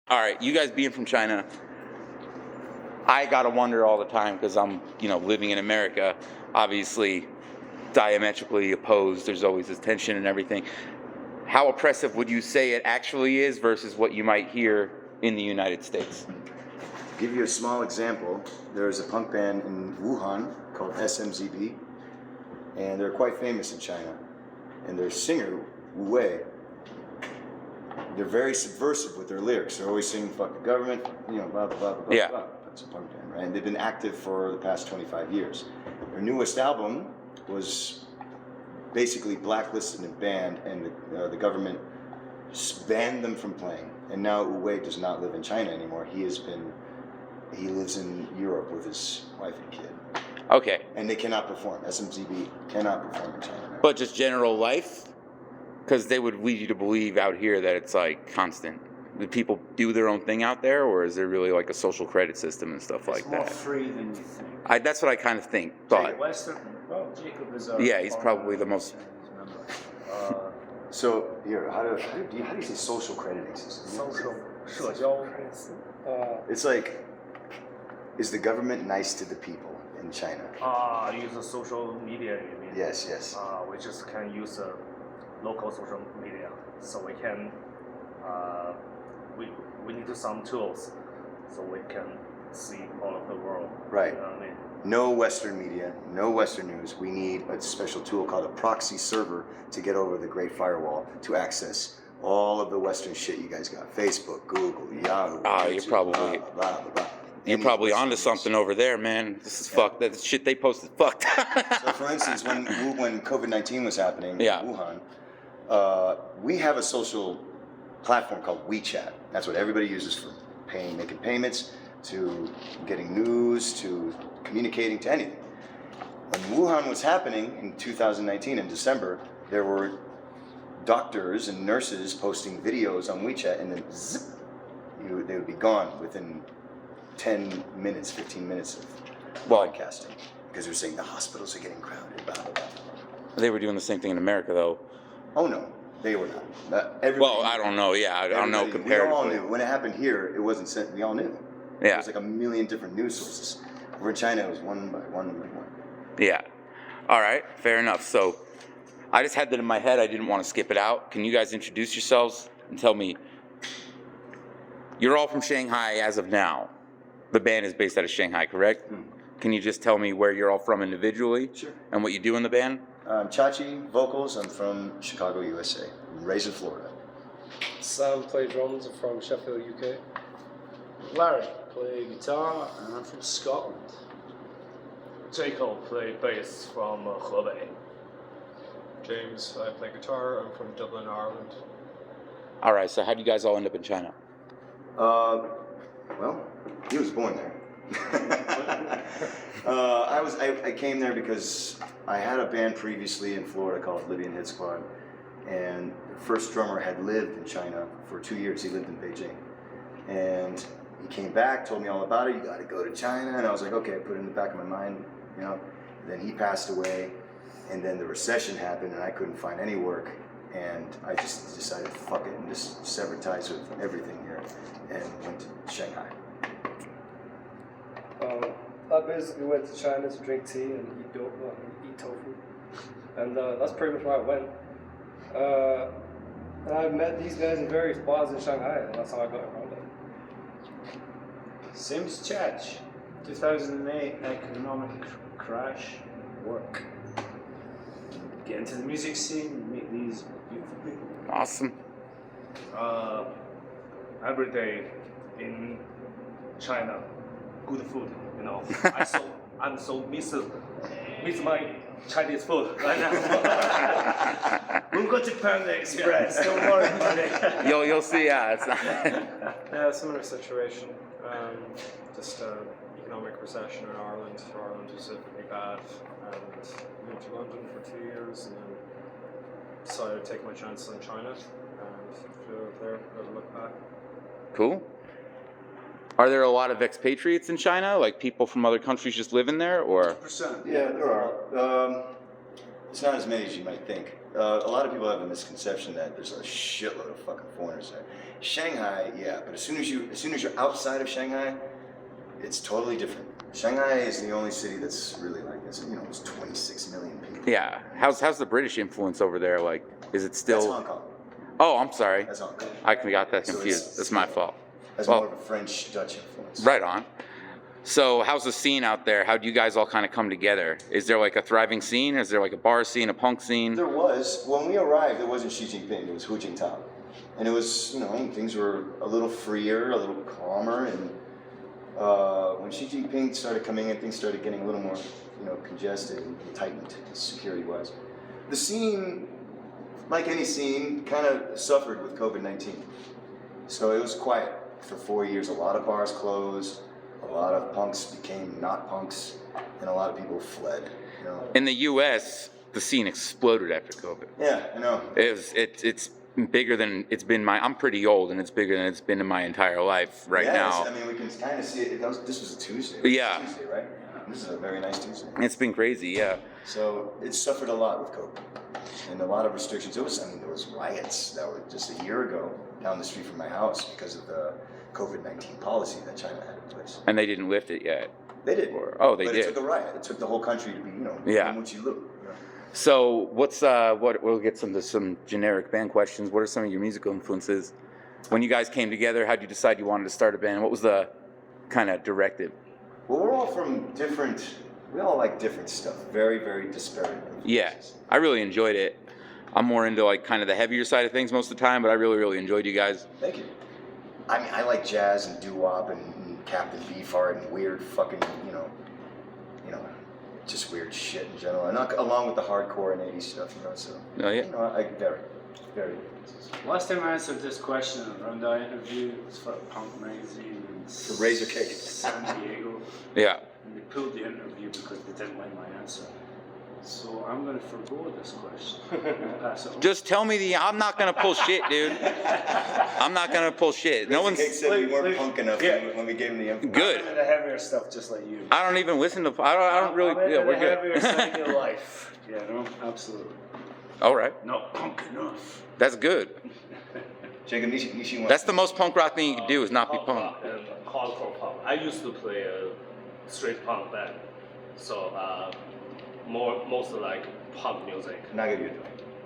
All right, you guys being from China, I gotta wonder all the time because I'm, living in America, obviously diametrically opposed. There's always this tension and everything. How oppressive would you say it actually is versus what you might hear in the United States? To give you a small example, there's a punk band in Wuhan called SMZB, and they're quite famous in China. And their singer, Wu Wei, they're very subversive with their lyrics. They're always singing "fuck the government," blah blah blah blah Yeah. blah. That's a punk band, right? And they've been active for the past 25 years. Their newest album was basically blacklisted and banned, and the government banned them from playing. And now Wu Wei does not live in China anymore. He lives in Europe with his wife and kid. Okay. And they cannot perform. SMZB cannot perform in China now. But just general life? Because they would lead you to believe out here that it's like constant. Do people do their own thing out there, or is there really like a social credit system and stuff like that? It's more free than you think. That's what I kind of thought. Western, well, Jacob is Yeah, he's probably the most. So here, how do you say social crediting system? 社交 It's like, is the government nice to the people in China? use social media, you mean? Yes, yes. We just can use local social media, so we can we need some tools so we can see all of the world. Right. You know what I mean? No Western media, no Western news. We need a special tool called a proxy server to get over the Great Firewall to access all of the Western shit you guys got. Facebook, Google, Yahoo. You're YouTube, probably blah, blah, blah, blah. you're probably onto something over there, man. This is fucked. That shit they posted fucked. So, for instance, when COVID-19 was happening Yeah. in Wuhan, we have a social platform called WeChat. That's what everybody uses for making payments, to getting news, to communicating, to anything. When Wuhan was happening in 2019 in December, there were doctors and nurses posting videos on WeChat, and then zip, they would be gone within 10 minutes, 15 minutes of broadcasting, because they're saying the hospitals are getting crowded, blah, blah, blah. They were doing the same thing in America, though. Oh no, they were not. Well, I don't know. Yeah, I don't know comparatively. We all knew. When it happened here, it wasn't sent. We all knew. Yeah. There was like a million different news sources. Over in China, it was one by one by one. Yeah. All right. Fair enough. So I just had that in my head. I didn't want to skip it out. Can you guys introduce yourselves and tell me? You're all from Shanghai as of now. The band is based out of Shanghai, correct? Can you just tell me where you're all from individually? Sure. And what you do in the band? I'm Chachi, vocals. I'm from Chicago, USA. I'm raised in Florida. Sam play drums. I'm from Sheffield, UK. Larry play guitar, and I'm from Scotland. Jacob play bass from Hebei. James, I play guitar. I'm from Dublin, Ireland. All right. So how do you guys all end up in China? Well, he was born there. I came there because I had a band previously in Florida called Libyan Hit Squad, and the first drummer had lived in China for 2 years. He lived in Beijing, and he came back, told me all about it. You got to go to China, and I was like, okay. I put it in the back of my mind, And then he passed away, and then the recession happened, and I couldn't find any work, and I just decided, fuck it, and just severed ties with everything here, and went to Shanghai. I basically went to China to drink tea and eat tofu, and that's pretty much why I went. And I met these guys in various bars in Shanghai, and that's how I got around it. Same as Chach. 2008 economic crash, work. Get into the music scene, meet these beautiful people. Awesome. Every day in China, good food. I'm so miss my Chinese food right now. We'll go to Panda Express. Don't worry about it. You'll see. Yeah, it's not. Yeah, similar situation. Just economic recession in Ireland. Ireland was pretty bad, and moved to London for 2 years, and then decided to take my chances in China, and flew over there, never looked back. Cool. Are there a lot of expatriates in China, like people from other countries just living there, or? 100%. Yeah, there are. It's not as many as you might think. A lot of people have a misconception that there's a shitload of fucking foreigners there. Shanghai, yeah, but as soon as you're outside of Shanghai, it's totally different. Shanghai is the only city that's really like this. You know, it's 26 million people. Yeah. How's the British influence over there? Like, is it still? That's Hong Kong. Oh, I'm sorry. That's Hong Kong. I got that So confused. That's my fault. That's Well, more of a French Dutch influence. right on. So, how's the scene out there? How do you guys all kind of come together? Is there like a thriving scene? Is there like a bar scene, a punk scene? There was. When we arrived, it wasn't Xi Jinping, it was Hu Jintao. And it was, you know, things were a little freer, a little calmer. And when Xi Jinping started coming in, things started getting a little more, you know, congested and tightened security-wise. The scene, like any scene, kind of suffered with COVID-19. So it was quiet for 4 years. A lot of bars closed. A lot of punks became not punks, and a lot of people fled. You know? In the U.S., the scene exploded after COVID. Yeah, I know. It's bigger than it's been. I'm pretty old, and it's bigger than it's been in my entire life right now. I mean, we can kind of see it. This was a Tuesday. Yeah. Tuesday, right? This is a very nice Tuesday. It's been crazy, yeah. So it suffered a lot with COVID, and a lot of restrictions. There was riots that were just a year ago down the street from my house because of the COVID-19 policy that China had in place. And they didn't lift it yet. They did. They but did. It took a riot. It took the whole country to be, you know, Yeah. Muchi Lu. So what's we'll get some generic band questions. What are some of your musical influences? When you guys came together, how'd you decide you wanted to start a band? What was the kind of directive? Well, we're all from we all like different stuff. Very, very disparate influences. Yeah, I really enjoyed it. I'm more into like kind of the heavier side of things most of the time, but I really, really enjoyed you guys. Thank you. I mean, I like jazz and doo-wop and Captain Beefheart and weird fucking, you know, just weird shit in general. And along with the hardcore and 80s stuff, you know, so. Oh, yeah? You know, I very. Last time I answered this question around our interview, it was for Punk Magazine in For Razor Cake. San Diego. Yeah. And they pulled the interview because they didn't like my answer. So I'm going to forgo this question and pass it on. Just tell me I'm not gonna pull shit, dude. I'm not gonna pull shit. No one's Cake said we weren't punk enough when we gave him the info. good. I'm into the heavier stuff just like you. I don't even listen to. I don't really. I'm Yeah, into we're the heavier good. side of your life. Yeah, no, absolutely. All right, Not punk enough. that's good. Jacob Nishi wants That's the most punk rock thing you can do is not be punk. rock and hardcore punk. I used to play a straight punk band, so mostly like punk music. Naga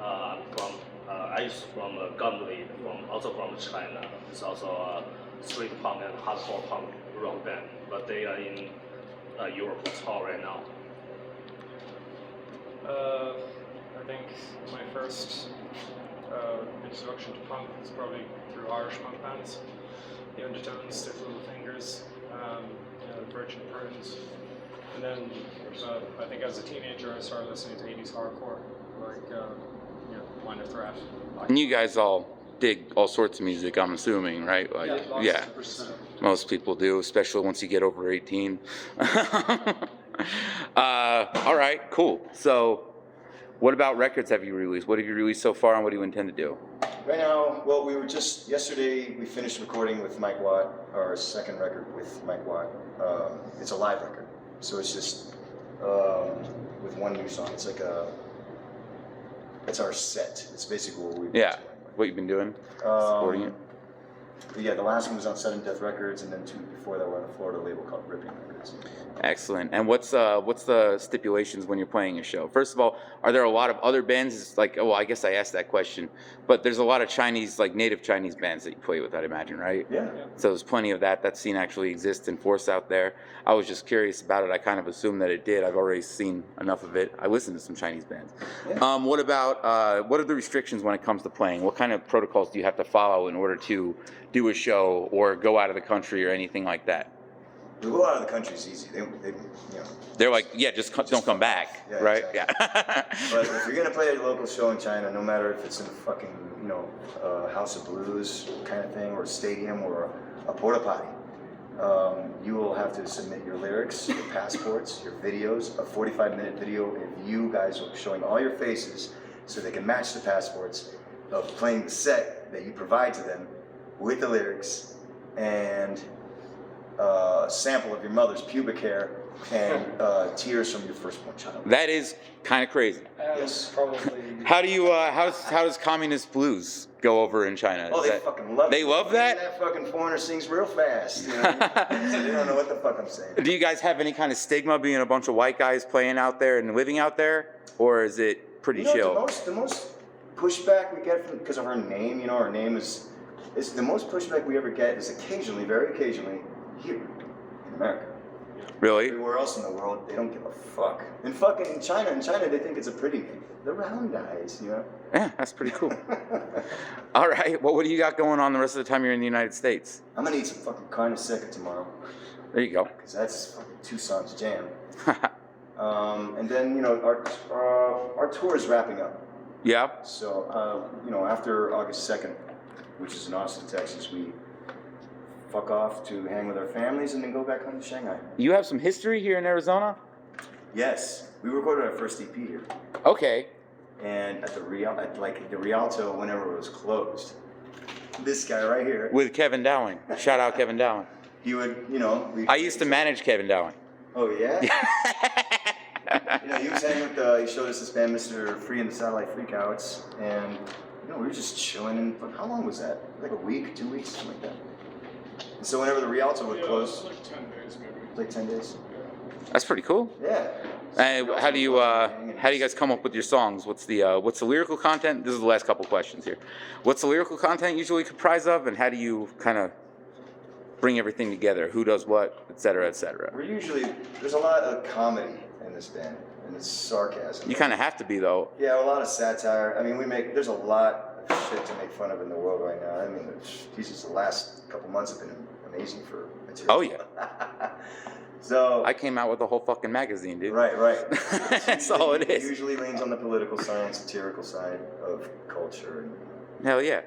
I used from Gunlead, also from China. It's also a street punk and hardcore punk rock band, but they are in Europe tour right now. I think my first introduction to punk was probably through Irish punk bands. The Undertones, Stiff Little Fingers, the Virgin Prunes. And then I think as a teenager I started listening to 80s hardcore, like Minor Threat. And you guys all dig all sorts of music, I'm assuming, right? Like, yeah. 100%. Most people do, especially once you get over 18. All right, cool. So, what about records have you released? What have you released so far, and what do you intend to do? Right now, well, we were just yesterday. We finished recording with Mike Watt, our second record with Mike Watt. It's a live record, so it's just with one new song. It's like it's our set. It's basically what we've Yeah, what you've been doing, supporting it. But yeah, the last one was on Sudden Death Records, and then two before that were on a Florida label called Ripping Records. Excellent. And what's the stipulations when you're playing a show? First of all, are there a lot of other bands? Like, well, I guess I asked that question, but there's a lot of Chinese, like native Chinese bands that you play with, I'd imagine, right? Yeah. So there's plenty of that. That scene actually exists in force out there. I was just curious about it. I kind of assumed that it did. I've already seen enough of it. I listen to some Chinese bands. Yeah. What about what are the restrictions when it comes to playing? What kind of protocols do you have to follow in order to do a show or go out of the country or anything like that? To go out of the country is easy. They're like, yeah, just don't come back, Yeah, right? exactly. Yeah. But if you're gonna play a local show in China, no matter if it's in a fucking, House of Blues kind of thing, or a stadium, or a porta potty, you will have to submit your lyrics, your passports, your videos, a 45-minute video of you guys showing all your faces, so they can match the passports of playing the set that you provide to them with the lyrics, and sample of your mother's pubic hair and tears from your firstborn child. That is kind of crazy. Yes. Probably. How do you how does communist blues go over in China? Oh, Is they that- fucking love it. They love that? That fucking foreigner sings real fast. You know? They don't know what the fuck I'm saying. Do you guys have any kind of stigma being a bunch of white guys playing out there and living out there, or is it pretty You know, chill? the most pushback we get from because of her name, you know, her name is the most pushback we ever get is occasionally, very occasionally, here in America. Really? Everywhere else in the world, they don't give a fuck. And fucking in China, they think it's a pretty name. The round eyes, you know. Yeah, that's pretty cool. All right. Well, what do you got going on the rest of the time you're in the United States? I'm gonna eat some fucking carne seca tomorrow, There you go. because that's fucking Tucson's jam. And then, you know, our tour is wrapping up. Yeah. So, you know, after August 2nd, which is in Austin, Texas, we fuck off to hang with our families and then go back home to Shanghai. You have some history here in Arizona? Yes, we recorded our first EP here. Okay. And at the Rialto, whenever it was closed, this guy right here, With Kevin Dowling. Shout out Kevin Dowling. he would, you know. I used to manage Kevin Dowling. Oh, yeah? You know, he was hanging with, he showed us this band, Mr. Free and the Satellite Freakouts, and, you know, we were just chilling, and how long was that? Like a week, 2 weeks, something like that. And so whenever the Rialto would close, like 10 days maybe. like 10 days. That's pretty cool. Yeah. How do you guys come up with your songs? What's the lyrical content? This is the last couple questions here. What's the lyrical content usually comprised of, and how do you kind of bring everything together? Who does what, et cetera, et cetera? We're usually, there's a lot of comedy in this band, and it's sarcasm. You kind of have to be though. Yeah, a lot of satire. I mean, there's a lot of shit to make fun of in the world right now. I mean, Jesus, the last couple months have been amazing for material. Oh yeah. So I came out with a whole fucking magazine, dude. right. That's all it is. Usually leans on the political side, satirical side of culture. And, Hell yeah.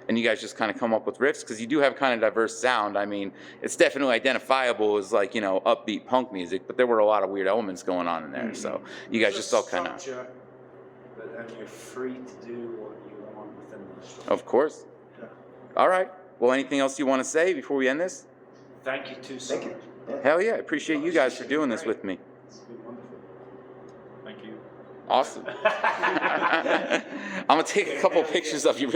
And you guys just kind of come up with riffs because you do have kind of diverse sound. I mean, it's definitely identifiable as like, you know, upbeat punk music, but there were a lot of weird elements going on in there. So you guys just all kind of. And you're free to do what you want within the structure. Of course. All right. Well, anything else you want to say before we end this? Thank you too so Thank you. much. Yeah. Hell yeah. I appreciate you guys for doing this with me. It's been wonderful. Thank you. Awesome. I'm going to take a couple pictures of you real